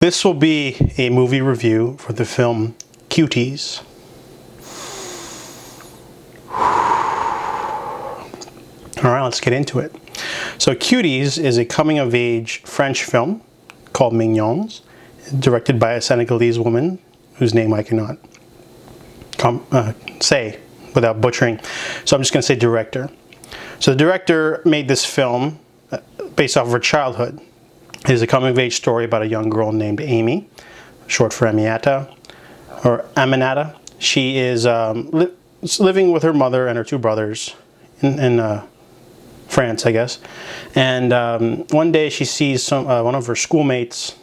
This will be a movie review for the film Cuties. Alright, let's get into it. So Cuties is a coming-of-age French film called Mignonnes, directed by a Senegalese woman whose name I cannot say without butchering. So I'm just going to say director. So the director made this film based off of her childhood. It is a coming-of-age story about a young girl named Amy, short for Aminata, or Aminata. She is living with her mother and her two brothers in France, I guess. And one day she sees one of her schoolmates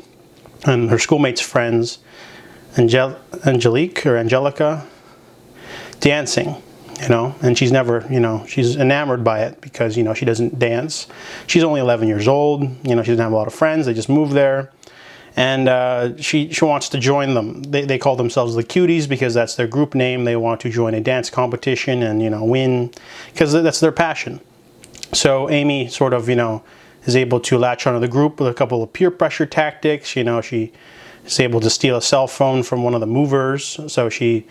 and her schoolmates' friends, Angelica, dancing. And she's never, she's enamored by it because, she doesn't dance. She's only 11 years old, she doesn't have a lot of friends, they just moved there. And she wants to join them. They call themselves the Cuties because that's their group name. They want to join a dance competition and, win because that's their passion. So Amy sort of, is able to latch onto the group with a couple of peer pressure tactics. She is able to steal a cell phone from one of the movers. So she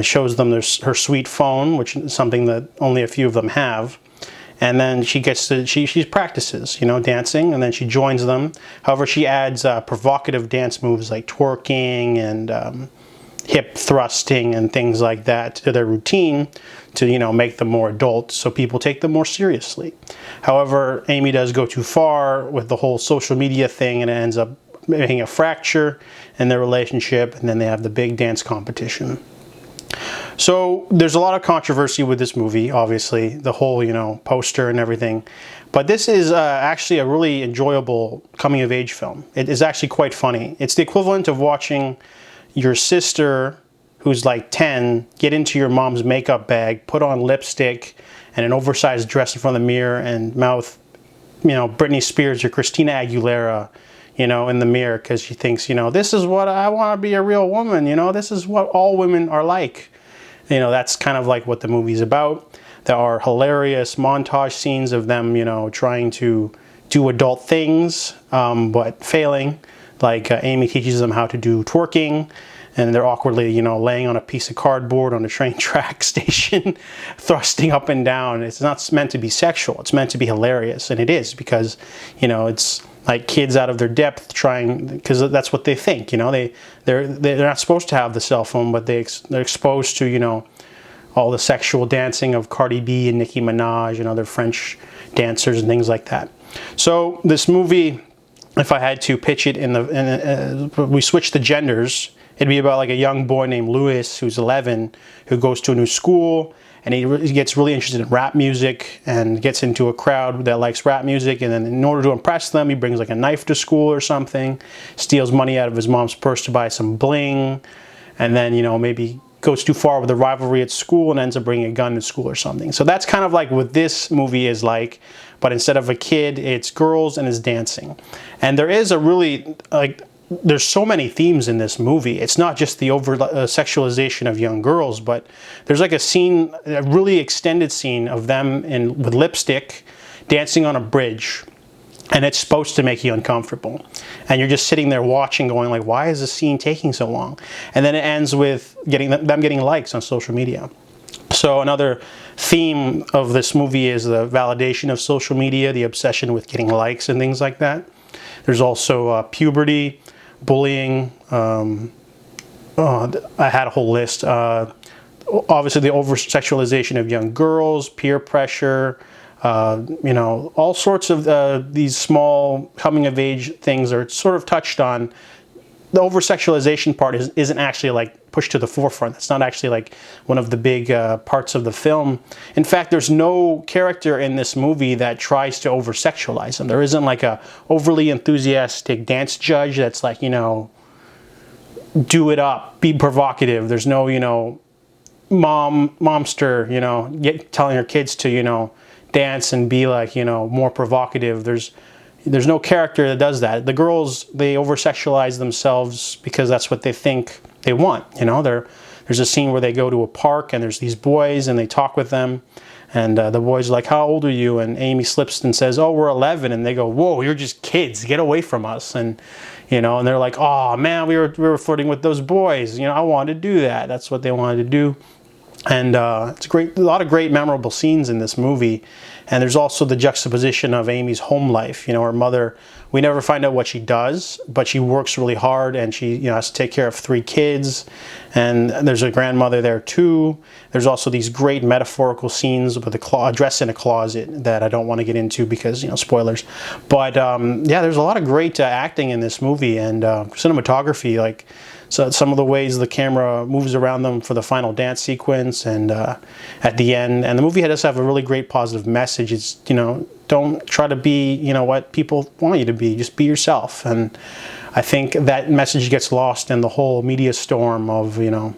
shows them her sweet phone, which is something that only a few of them have. And then she practices, dancing, and then she joins them. However, she adds provocative dance moves like twerking and hip thrusting and things like that to their routine to, make them more adult so people take them more seriously. However, Amy does go too far with the whole social media thing and it ends up making a fracture in their relationship, and then they have the big dance competition. So there's a lot of controversy with this movie, obviously, the whole, poster and everything. But this is actually a really enjoyable coming-of-age film. It is actually quite funny. It's the equivalent of watching your sister, who's like 10, get into your mom's makeup bag, put on lipstick and an oversized dress in front of the mirror and mouth, Britney Spears or Christina Aguilera, in the mirror because she thinks, this is what I want to be a real woman, this is what all women are like. That's kind of like what the movie's about. There are hilarious montage scenes of them, trying to do adult things, but failing. Like Amy teaches them how to do twerking, and they're awkwardly, laying on a piece of cardboard on a train track station, thrusting up and down. It's not meant to be sexual. It's meant to be hilarious, and it is because, it's like kids out of their depth trying, because that's what they think, they're not supposed to have the cell phone, but they're exposed to, all the sexual dancing of Cardi B and Nicki Minaj and other French dancers and things like that. So this movie, if I had to pitch it we switch the genders, it'd be about like a young boy named Louis who's 11 who goes to a new school. And he gets really interested in rap music and gets into a crowd that likes rap music. And then in order to impress them, he brings like a knife to school or something, steals money out of his mom's purse to buy some bling. And then, maybe goes too far with the rivalry at school and ends up bringing a gun to school or something. So that's kind of like what this movie is like. But instead of a kid, it's girls and it's dancing. And there is a really, there's so many themes in this movie. It's not just the over sexualization of young girls, but there's like a really extended scene of them with lipstick dancing on a bridge, and it's supposed to make you uncomfortable. And you're just sitting there watching, going like, why is this scene taking so long? And then it ends with them getting likes on social media. So another theme of this movie is the validation of social media, the obsession with getting likes and things like that. There's also puberty, bullying. I had a whole list. Obviously, the over-sexualization of young girls, peer pressure, all sorts of these small coming-of-age things are sort of touched on. The over-sexualization part isn't actually like pushed to the forefront. It's not actually like one of the big parts of the film. In fact, there's no character in this movie that tries to over-sexualize them. There isn't like a overly enthusiastic dance judge that's like, do it up, be provocative. There's no, momster, telling her kids to, dance and be like, more provocative. There's no character that does that. The girls, they over-sexualize themselves because that's what they think they want. There's a scene where they go to a park and there's these boys and they talk with them. And the boys are like, how old are you? And Amy slips and says, oh, we're 11. And they go, whoa, you're just kids. Get away from us. And, you know, and they're like, oh man, we were flirting with those boys, you know, I wanted to do that. That's what they wanted to do. And it's a lot of great memorable scenes in this movie. And there's also the juxtaposition of Amy's home life. You know, her mother, we never find out what she does, but she works really hard, and she, you know, has to take care of 3 kids. And there's a grandmother there too. There's also these great metaphorical scenes with a dress in a closet that I don't want to get into because, you know, spoilers. But yeah, there's a lot of great acting in this movie, and cinematography, like, so some of the ways the camera moves around them for the final dance sequence and at the end. And the movie does have a really great positive message. It's, you know, don't try to be, you know, what people want you to be. Just be yourself. And I think that message gets lost in the whole media storm of, you know,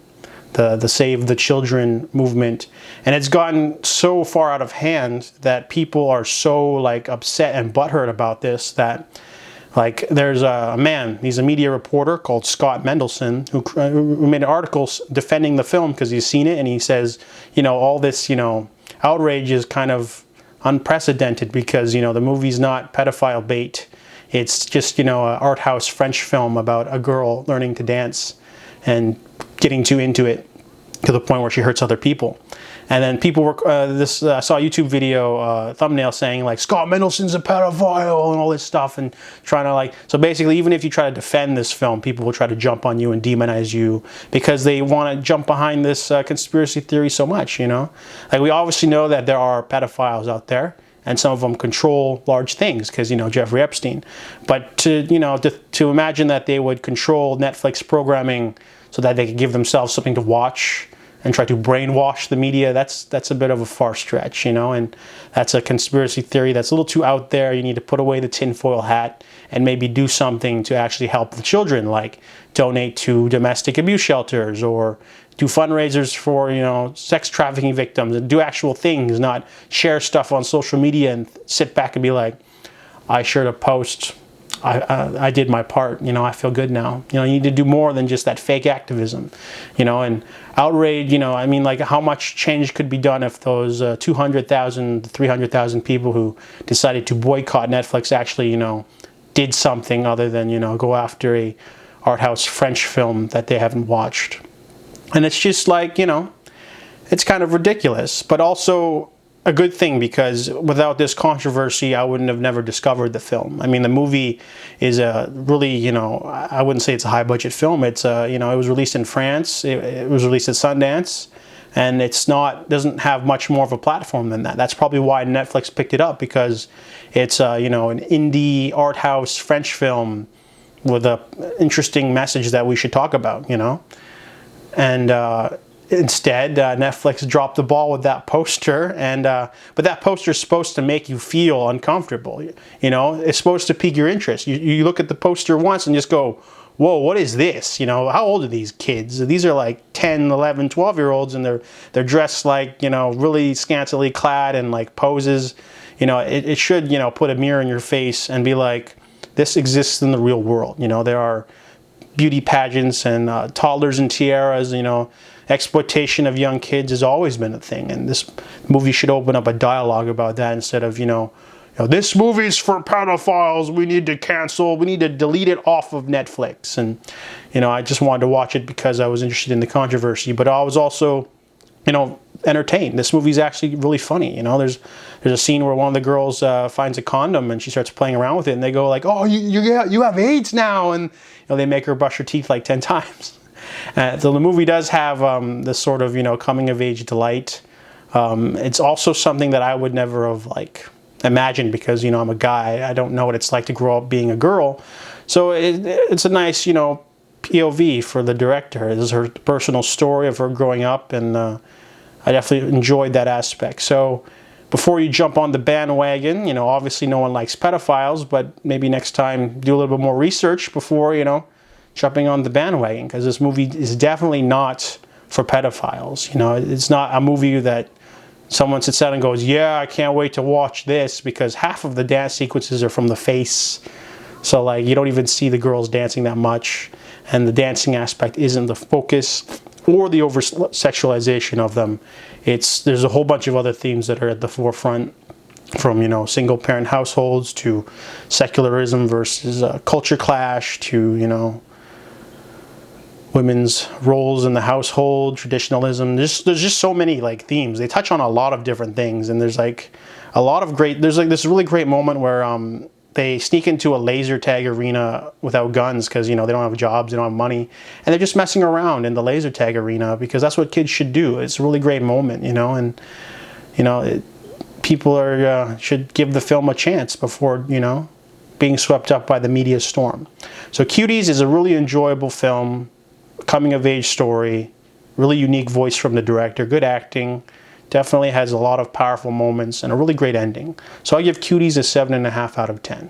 the Save the Children movement. And it's gotten so far out of hand that people are so, like, upset and butthurt about this that, like, there's a man, he's a media reporter called Scott Mendelson, who made an article defending the film because he's seen it, and he says, you know, all this, you know, outrage is kind of unprecedented because, you know, the movie's not pedophile bait. It's just, you know, an art house French film about a girl learning to dance and getting too into it to the point where she hurts other people. And then people were, I saw a YouTube video thumbnail saying, like, Scott Mendelson's a pedophile and all this stuff, and trying to, like, so basically even if you try to defend this film, people will try to jump on you and demonize you because they want to jump behind this conspiracy theory so much, you know? Like, we obviously know that there are pedophiles out there, and some of them control large things because, you know, Jeffrey Epstein. But to, you know, to imagine that they would control Netflix programming so that they could give themselves something to watch and try to brainwash the media, that's a bit of a far stretch, you know, and that's a conspiracy theory that's a little too out there. You need to put away the tinfoil hat and maybe do something to actually help the children, like donate to domestic abuse shelters or do fundraisers for, you know, sex trafficking victims, and do actual things, not share stuff on social media and sit back and be like, I shared a post, I did my part, you know, I feel good now. You know, you need to do more than just that fake activism, you know, and outrage, you know, I mean, like, how much change could be done if those 200,000, 300,000 people who decided to boycott Netflix actually, you know, did something other than, you know, go after a art house French film that they haven't watched. And it's just like, you know, it's kind of ridiculous, but also a good thing, because without this controversy, I wouldn't have never discovered the film. I mean, the movie is a really, you know, I wouldn't say it's a high budget film. It's you know, it was released in France. It was released at Sundance, and it's not, doesn't have much more of a platform than that. That's probably why Netflix picked it up, because it's you know, an indie art house French film with a interesting message that we should talk about, you know, and instead, Netflix dropped the ball with that poster, and but that poster is supposed to make you feel uncomfortable. You know, it's supposed to pique your interest. You look at the poster once and just go, whoa, what is this? You know, how old are these kids? These are like 10, 11, 12-year-olds, and they're dressed like, you know, really scantily clad and like poses. You know, it should, you know, put a mirror in your face and be like, this exists in the real world. You know, there are beauty pageants and toddlers and tiaras, you know. Exploitation of young kids has always been a thing, and this movie should open up a dialogue about that instead of, you know, this movie's for pedophiles, we need to cancel, we need to delete it off of Netflix. And, you know, I just wanted to watch it because I was interested in the controversy, but I was also, you know, entertained. This movie's actually really funny. You know, there's a scene where one of the girls finds a condom and she starts playing around with it, and they go like, oh, you have AIDS now, and, you know, they make her brush her teeth like 10 times. So the movie does have this sort of, you know, coming of age delight. It's also something that I would never have, like, imagined, because, you know, I'm a guy. I don't know what it's like to grow up being a girl. So it's a nice, you know, POV for the director. This is her personal story of her growing up, and I definitely enjoyed that aspect. So before you jump on the bandwagon, you know, obviously no one likes pedophiles, but maybe next time do a little bit more research before, you know, jumping on the bandwagon, because this movie is definitely not for pedophiles. You know, it's not a movie that someone sits down and goes, yeah, I can't wait to watch this, because half of the dance sequences are from the face. So, like, you don't even see the girls dancing that much, and the dancing aspect isn't the focus, or the over-sexualization of them. There's a whole bunch of other themes that are at the forefront. from, you know, single parent households to secularism versus culture clash to, you know, women's roles in the household, traditionalism. There's just so many like themes. They touch on a lot of different things, and there's like a lot of great. There's like this really great moment where they sneak into a laser tag arena without guns because, you know, they don't have jobs, they don't have money, and they're just messing around in the laser tag arena because that's what kids should do. It's a really great moment, you know, and you know, people are should give the film a chance before, you know, being swept up by the media storm. So Cuties is a really enjoyable film. Coming of age story, really unique voice from the director, good acting, definitely has a lot of powerful moments and a really great ending. So I give Cuties a 7.5 out of 10.